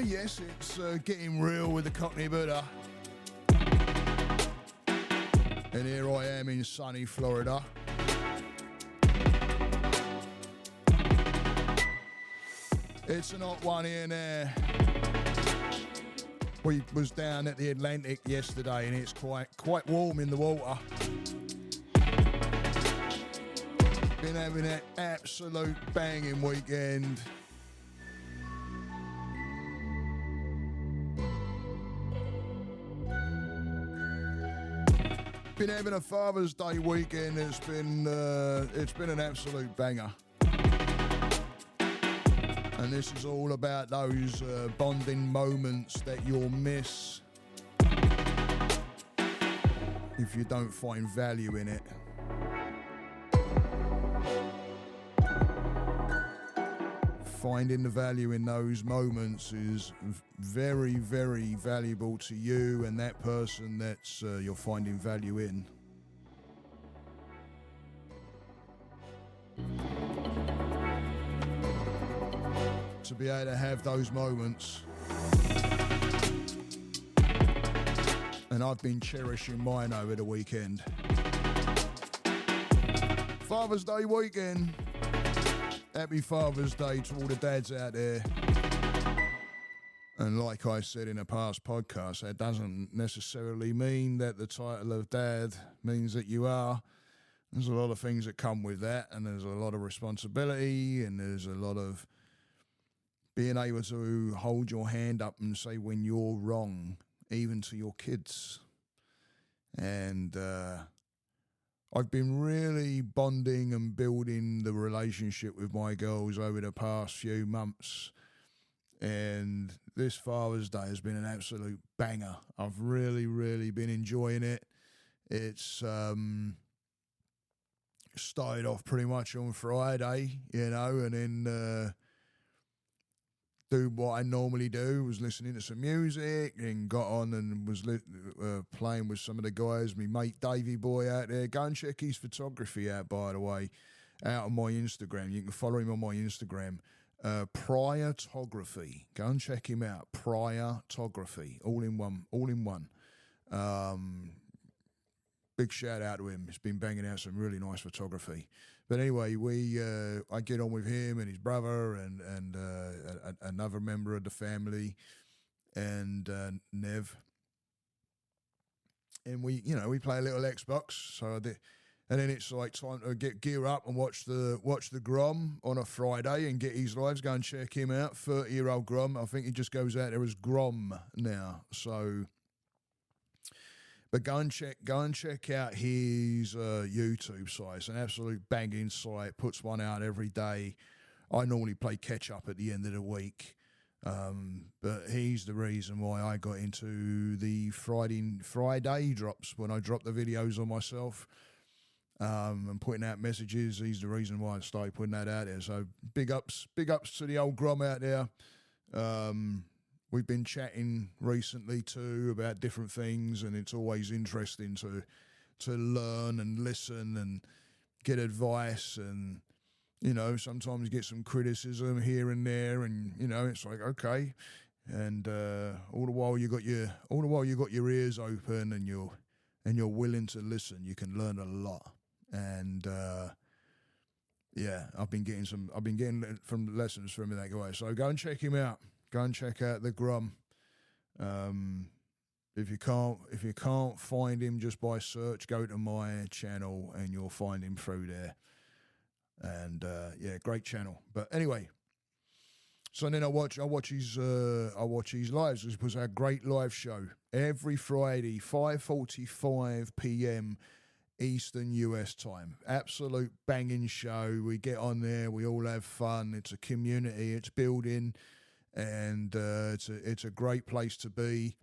Yes, it's getting real with the Cockney Buddha. And here I am in sunny Florida. It's a hot one here now. We was down at the Atlantic yesterday and it's quite warm in the water. Been having an absolute banging weekend. Been having a Father's Day weekend. It's been an absolute banger. And this is all about those bonding moments that you'll miss if you don't find value in it. Finding the value in those moments is very, very valuable to you and that person that you're finding value in. To be able to have those moments. And I've been cherishing mine over the weekend. Father's Day weekend. Happy Father's Day to all the dads out there. And like I said in a past podcast, that doesn't necessarily mean that the title of dad means that you are. There's a lot of things that come with that, and there's a lot of responsibility, and there's a lot of being able to hold your hand up and say when you're wrong, even to your kids. And I've been really bonding and building the relationship with my girls over the past few months. And this Father's Day has been an absolute banger. I've really, really been enjoying it. It's started off pretty much on Friday, and then do what I normally do, was listening to some music and got on and was playing with some of the guys. My mate Davey Boy out there. Go and check his photography out, by the way, out on my Instagram. You can follow him on my Instagram. Priortography. Go and check him out. Priortography. All in one. Big shout out to him. He's been banging out some really nice photography. But anyway, I get on with him and his brother and another member of the family, and Nev. And we play a little Xbox. So I did, and then it's like time to gear up and watch the Grom on a Friday and get his lives. Go and check him out. 30-year-old Grom. I think he just goes out there as Grom now. So. But go and check out his YouTube site. It's an absolute banging site. Puts one out every day. I normally play catch up at the end of the week, but he's the reason why I got into the Friday drops when I drop the videos on myself and putting out messages. He's the reason why I started putting that out there. So big ups to the old Grom out there. We've been chatting recently too about different things, and it's always interesting to learn and listen and get advice, and sometimes get some criticism here and there, and it's like okay, and all the while you got your ears open and you're willing to listen, you can learn a lot. And I've been getting from lessons from that guy. So go and check him out. Go and check out the Grom. If you can't find him just by search, go to my channel and you'll find him through there. And great channel. But anyway, so then I watch his lives. He puts out a great live show every Friday, 5:45 p.m. Eastern US time. Absolute banging show. We get on there. We all have fun. It's a community. It's building. And it's a great place to be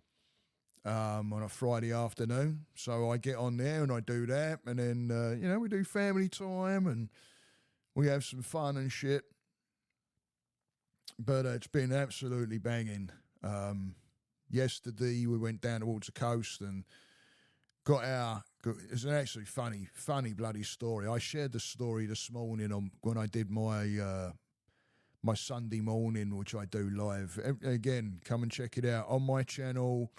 on a Friday afternoon. So I get on there and I do that, and then we do family time and we have some fun and shit. But it's been absolutely banging. Yesterday we went down towards the coast and it's an actually funny bloody story. I shared the story this morning when I did my my Sunday morning, which I do live. Again, come and check it out on my channel.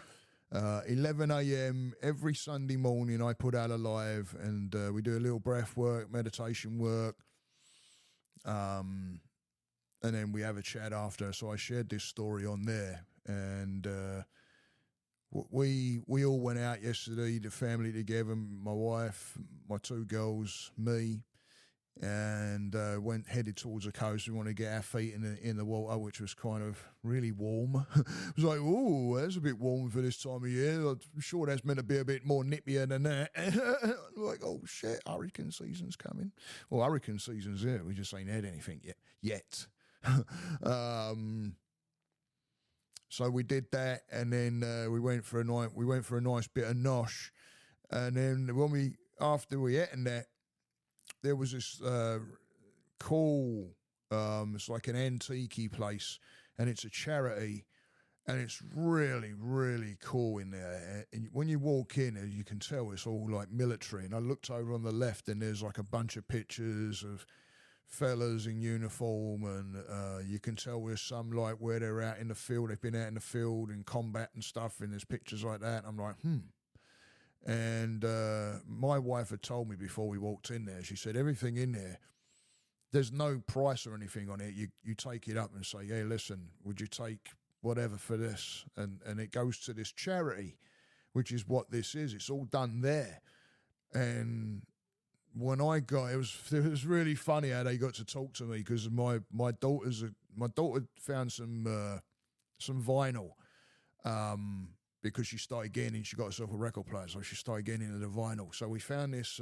11 a.m. every Sunday morning I put out a live, and we do a little breath work, meditation work, and then we have a chat after. So I shared this story on there, and we all went out yesterday, the family together, my wife, my two girls, me, and headed towards the coast. We wanted to get our feet in the water, which was kind of really warm. It was like, oh, that's a bit warm for this time of year. I'm sure that's meant to be a bit more nippier than that. Like, oh shit, hurricane season's coming. Well, hurricane season's here. We just ain't had anything yet. So we did that, and then we went for a night. We went for a nice bit of nosh, and then after we ate that, there was this cool, it's like an antique place, and it's a charity, and it's really, really cool in there. And when you walk in, you can tell it's all like military. And I looked over on the left, and there's like a bunch of pictures of fellas in uniform, and you can tell there's some like where they're out in the field. They've been out in the field in combat and stuff, and there's pictures like that. And I'm like, And my wife had told me before we walked in there, she said, everything in there, there's no price or anything on it. You take it up and say, yeah, listen, would you take whatever for this? And it goes to this charity, which is what this is. It's all done there. And when I got, it was really funny how they got to talk to me, because my daughter found some vinyl, because she started getting in, she got herself a record player, so she started getting into the vinyl. So we found this,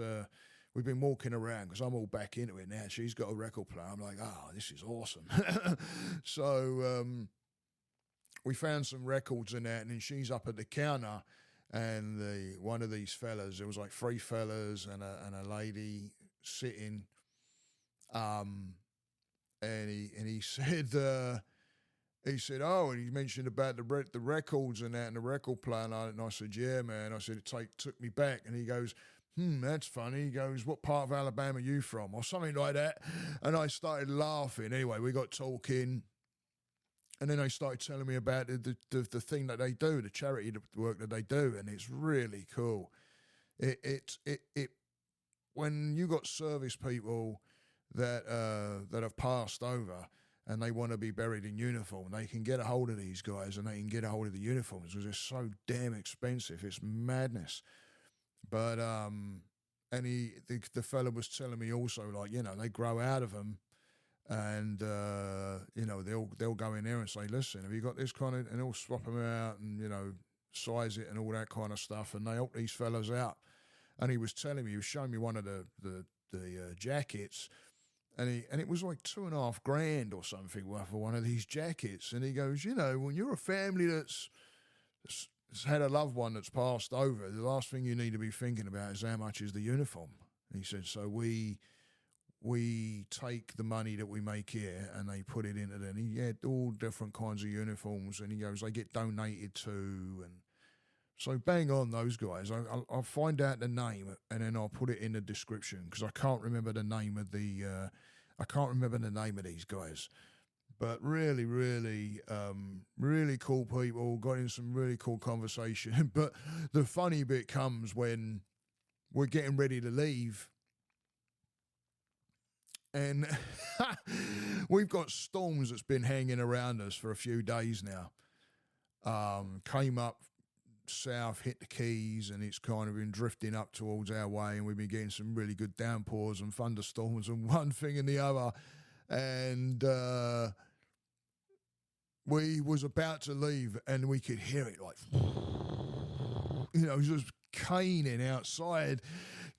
we've been walking around, because I'm all back into it now. She's got a record player. I'm like, oh, this is awesome. So we found some records and that, and then she's up at the counter, and one of these fellas, there was like three fellas and a lady sitting, and he said, oh, and he mentioned about the records and that, and the record player, and I said, yeah, man. I said, it took me back. And he goes, that's funny. He goes, what part of Alabama are you from? Or something like that. And I started laughing. Anyway, we got talking, and then they started telling me about the thing that they do, the charity work that they do, and it's really cool. It when you got service people that have passed over, and they want to be buried in uniform, they can get a hold of these guys, and they can get a hold of the uniforms, because they're so damn expensive. It's madness. But and the fella was telling me also, like, they grow out of them, and they'll go in there and say, listen, have you got this kind of, and they'll swap them out and size it and all that kind of stuff, and they help these fellas out. And he was telling me, he was showing me one of the jackets. And it was like $2,500 or something worth for one of these jackets. And he goes, when you're a family that's had a loved one that's passed over, the last thing you need to be thinking about is how much is the uniform. And he said, so we take the money that we make here, and they put it into them. He had all different kinds of uniforms, and he goes, they get donated to. And so bang on those guys. I'll find out the name, and then I'll put it in the description, because I can't remember the name of these guys. But really, really, really cool people. Got in some really cool conversation. But the funny bit comes when we're getting ready to leave, and we've got storms that's been hanging around us for a few days now. Came up south, hit the Keys, and it's kind of been drifting up towards our way, and we've been getting some really good downpours and thunderstorms and one thing and the other. And we was about to leave, and we could hear it like, just caning outside,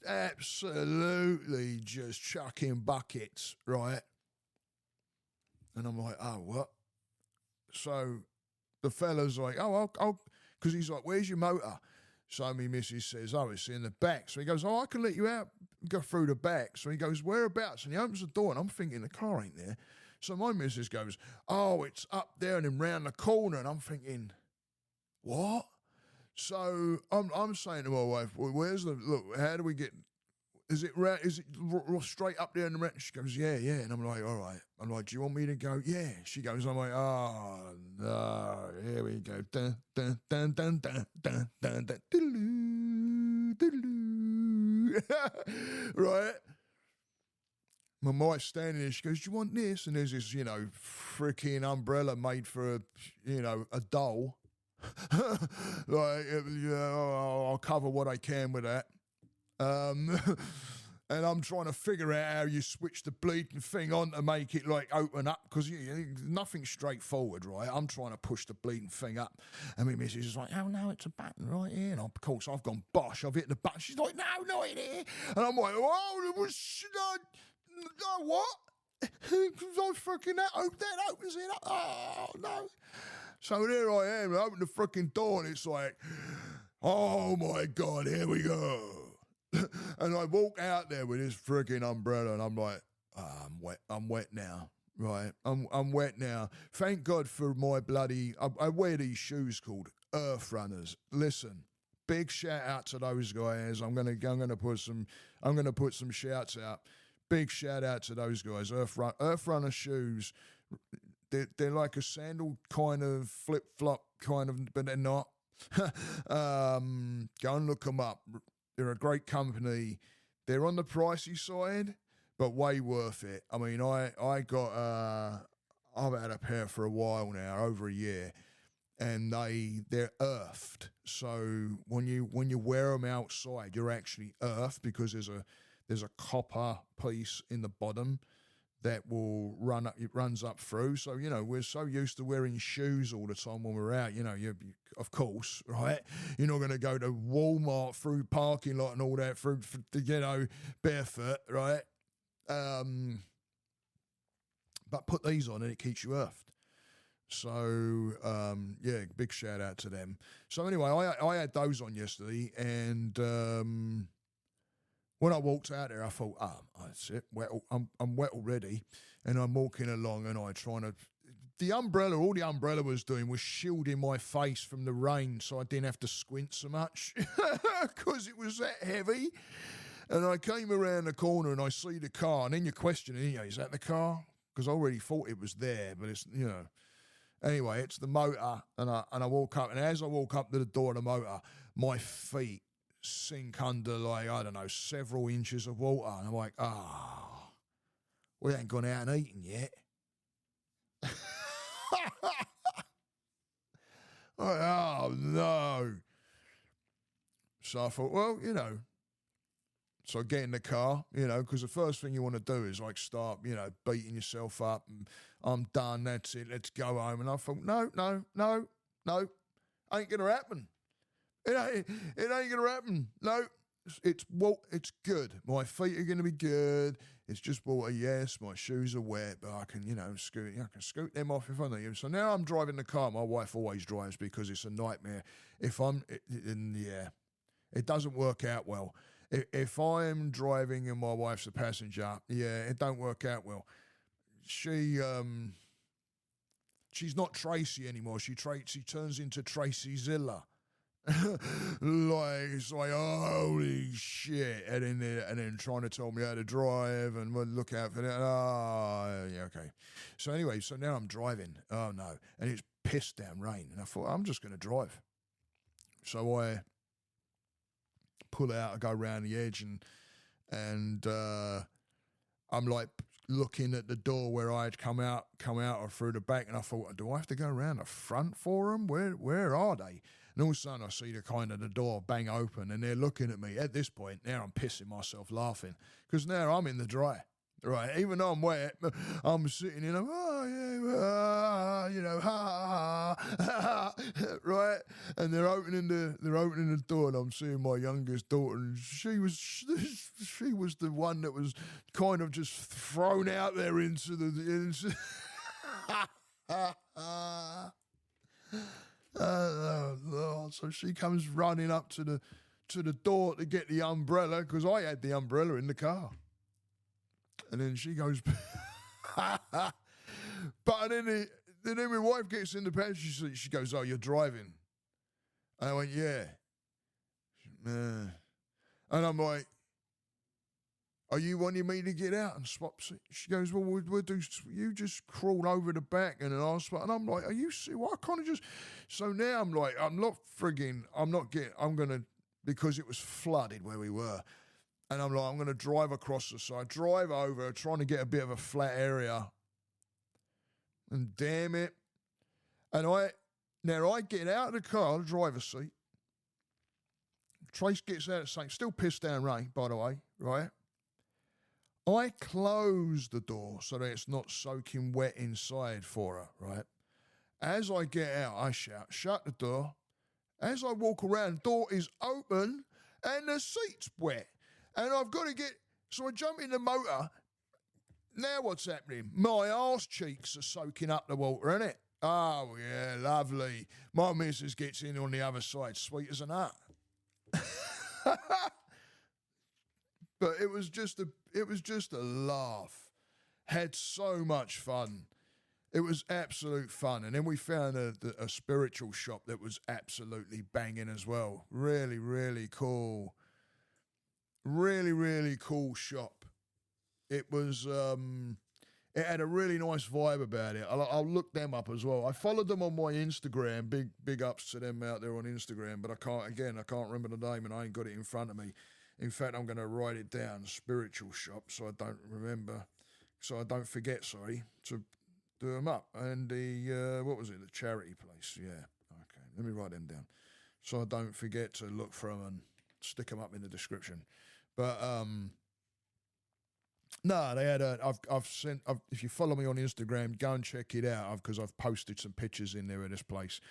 absolutely just chucking buckets, right? And I'm like, oh, what? So the fella's like, oh, I'll because he's like, where's your motor? So my missus says, oh, it's in the back. So he goes, oh, I can let you out, go through the back. So he goes, whereabouts? And he opens the door, and I'm thinking the car ain't there. So my missus goes, oh, it's up there and then round the corner. And I'm thinking, what? So I'm saying to my wife, well, look, how do we get, is it straight up there in the round? She goes, yeah. And I'm like, all right. I'm like, do you want me to go? Yeah. She goes, I'm like, oh, no, here we go. Dun, dun, dun, dun, dun, dun, dun, dun, doodaloo, doodaloo. Right? My wife's standing there. She goes, do you want this? And there's this, freaking umbrella made for, a doll. Like, I'll cover what I can with that. And I'm trying to figure out how you switch the bleeding thing on to make it like open up, because nothing's straightforward, right? I'm trying to push the bleeding thing up, and my missus is like, oh no, it's a button right here. And of course I've gone bosh, I've hit the button. She's like, no, not in here. And I'm like, oh, what? I fucking that opens it up. Oh no. So there I am, I open the fucking door, and it's like, oh my God, here we go. And I walk out there with this freaking umbrella, and I'm like, I'm wet now, right? I'm wet now. Thank God for my bloody, I wear these shoes called Earth Runners. Listen, big shout out to those guys. I'm gonna put some shouts out. Big shout out to those guys. Earth Runner shoes. They're like a sandal kind of flip flop kind of, but they're not. Go and look them up. They're a great company. They're on the pricey side, but way worth it. I mean, I've had a pair for a while now, over a year, and they're earthed. So when you wear them outside, you're actually earthed, because there's a copper piece in the bottom that will runs up through. So, we're so used to wearing shoes all the time when we're out, you of course, right? You're not going to go to Walmart through parking lot and all that through, barefoot, right? But put these on and it keeps you earthed. So, big shout out to them. So anyway, I had those on yesterday, and when I walked out there, I thought, that's it. I'm wet already. And I'm walking along, and all the umbrella was doing was shielding my face from the rain, so I didn't have to squint so much, because it was that heavy. And I came around the corner, and I see the car, and then you're questioning, is that the car? Because I already thought it was there, but it's, Anyway, it's the motor, and I walk up, and as I walk up to the door of the motor, my feet sink under, like, I don't know, several inches of water, and I'm like, we ain't gone out and eaten yet. Oh no. So I thought, well, so I get in the car, because the first thing you want to do is like start, beating yourself up, and I'm done, that's it, let's go home. And I thought, no, ain't gonna happen. It ain't gonna happen. No, it's good. My feet are gonna be good. It's just water. Yes, my shoes are wet, but I can, scoot them off if I need them. So now I'm driving the car. My wife always drives, because it's a nightmare. It doesn't work out well. If I'm driving and my wife's a passenger, it don't work out well. She's not Tracy anymore. She turns into Tracy Zilla. Like, it's like, holy shit, and then trying to tell me how to drive and look out for that. Okay. So anyway, so now I'm driving. Oh no, and it's pissed down rain, and I thought, I'm just going to drive. So I pull out, I go around the edge, and I'm like looking at the door where I had come out or through the back, and I thought, do I have to go around the front for them? Where are they? And all of a sudden, I see the door bang open, and they're looking at me. At this point, now I'm pissing myself laughing, because now I'm in the dry, right? Even though I'm wet, I'm sitting in, right? And they're opening the door, and I'm seeing my youngest daughter, and she was the one that was kind of just thrown out there into the. So she comes running up to the door to get the umbrella, because I had the umbrella in the car. And then she goes, but then my wife gets in the passenger seat. She goes, oh, you're driving? And I went, yeah. And I'm like, are you wanting me to get out and swap seats? She goes, well, we'll do, you just crawl over the back and then I'll swap. And I'm like, are you serious? Why can't I just, so now I'm like, I'm going to, because it was flooded where we were. And I'm like, I'm going to drive across the side, drive over, trying to get a bit of a flat area. And damn it. And I get out of the car, the driver's seat. Trace gets out of the seat, still pissed down rain, by the way, right? I close the door so that it's not soaking wet inside for her, right? As I get out, I shout, shut the door. As I walk around, the door is open and the seat's wet. And I've got to get, so I jump in the motor. Now what's happening? My arse cheeks are soaking up the water, innit? Oh, yeah, lovely. My missus gets in on the other side, sweet as a nut. But it was just a laugh. Had so much fun. It was absolute fun. And then we found a spiritual shop that was absolutely banging as well. Really, really cool. Really, really cool shop. It was, it had a really nice vibe about it. I'll look them up as well. I followed them on my Instagram. Big ups to them out there on Instagram. But I can't remember the name and I ain't got it in front of me. In fact, I'm going to write it down, spiritual shop, so I don't forget, to do them up. And the, what was it, the charity place? Yeah, okay. Let me write them down so I don't forget to look for them and stick them up in the description. But, no, they had if you follow me on Instagram, go and check it out because I've posted some pictures in there of this place.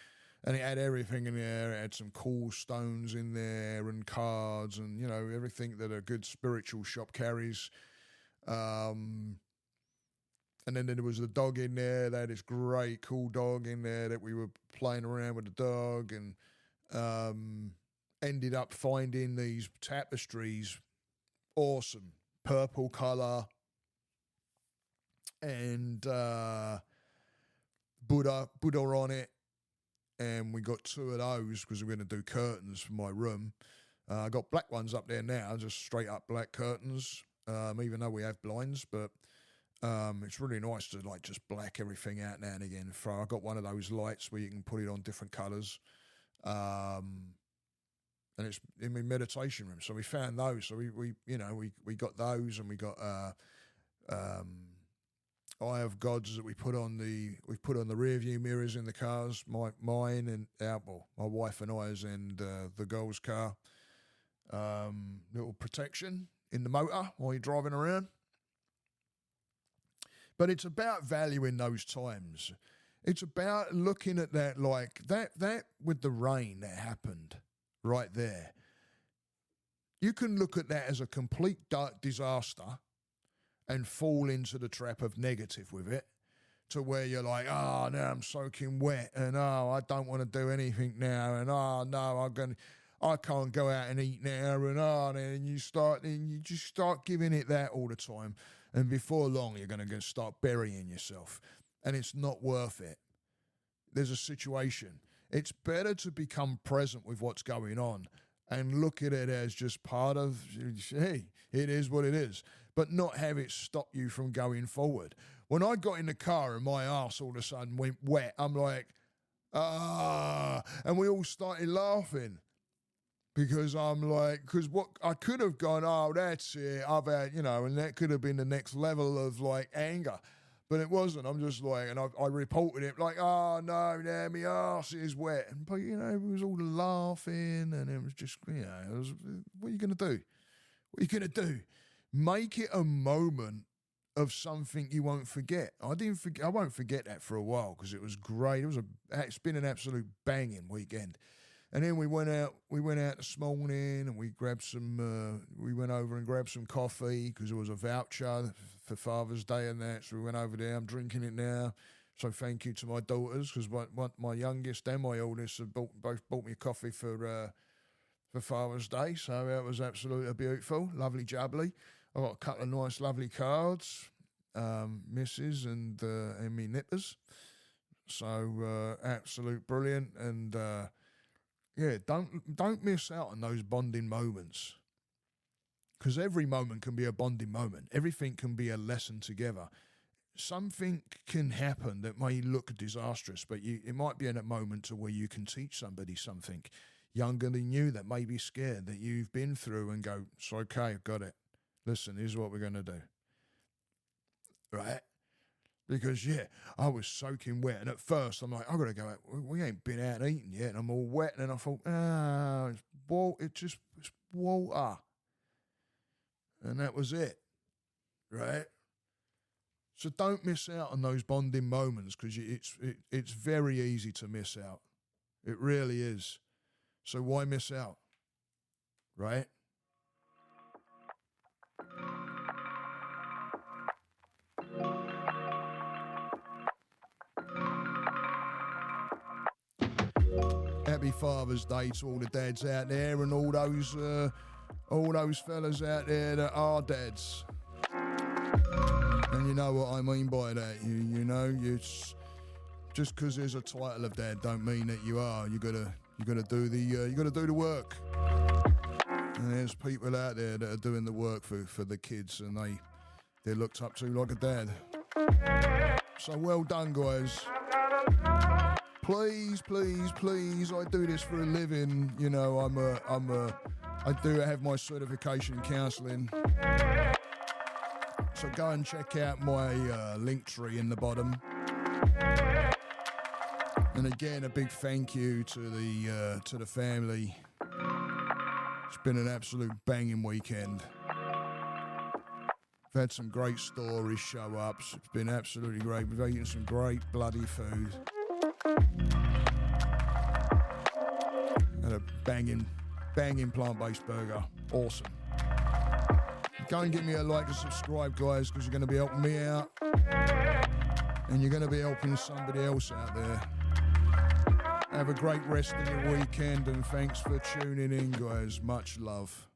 And it had everything in there. It had some cool stones in there and cards and, you know, everything that a good spiritual shop carries. And then there was the dog in there. They had this great, cool dog in there that we were playing around with the dog and ended up finding these tapestries. Awesome. Purple colour. And Buddha on it. And we got two of those because we're going to do curtains for my room. I got black ones up there now, just straight up black curtains, even though we have blinds. But it's really nice to like just black everything out now and again. I got one of those lights where you can put it on different colours. And it's in my meditation room. So we found those. So we got those and we got Eye of Gods that we put on the rear view mirrors in the cars, mine and my wife and I's and the girl's car. Little protection in the motor while you're driving around. But it's about valuing those times. It's about looking at that like that with the rain that happened right there. You can look at that as a complete disaster and fall into the trap of negative with it to where you're like, oh, now I'm soaking wet and oh, I don't want to do anything now and oh, no, I can't go out and eat now and oh, and you just start giving it that all the time and before long you're going to start burying yourself and it's not worth it. There's a situation. It's better to become present with what's going on and look at it as just part of, hey, it is what it is, but not have it stop you from going forward. When I got in the car and my arse all of a sudden went wet, I'm like, and we all started laughing because what I could have gone, oh, that's it, I've had, and that could have been the next level of like anger. But it wasn't. I'm just like, and I reported it like, oh no, now my arse is wet. But it was all laughing, and it was just, what are you gonna do? What are you gonna do? Make it a moment of something you won't forget. I won't forget that for a while because it was great. It's been an absolute banging weekend. And then we went out this morning and we grabbed we went over and grabbed some coffee because there was a voucher for Father's Day and that. So we went over there. I'm drinking it now. So thank you to my daughters because my youngest and my oldest have both bought me a coffee for Father's Day. So that was absolutely beautiful. Lovely jubbly. I got a couple of nice lovely cards, Mrs. and me nippers. So absolute brilliant and... yeah, don't miss out on those bonding moments because every moment can be a bonding moment. Everything can be a lesson together. Something can happen that may look disastrous, but it might be in a moment to where you can teach somebody something younger than you that may be scared that you've been through and go, it's okay, I've got it. Listen, here's what we're going to do. Right? Because, I was soaking wet. And at first, I'm like, I've got to go out. We ain't been out eating yet. And I'm all wet. And I thought, it's water. And that was it. Right? So don't miss out on those bonding moments, because it's very easy to miss out. It really is. So why miss out? Right? Happy Father's Day to all the dads out there and all those fellas out there that are dads. And you know what I mean by that. You know, just because there's a title of dad don't mean that you are. You gotta do the work. And there's people out there that are doing the work for the kids, and they're looked up to like a dad. So well done, guys. Please, please, please. I do this for a living. You know, I do have my certification in counselling. So go and check out my link tree in the bottom. And again, a big thank you to the family. It's been an absolute banging weekend. We've had some great stories show up. It's been absolutely great. We've eaten some great bloody food. Had a banging plant-based burger. Awesome. Go and give me a like and subscribe, guys, because you're going to be helping me out. And you're going to be helping somebody else out there. Have a great rest of your weekend, and thanks for tuning in, guys. Much love.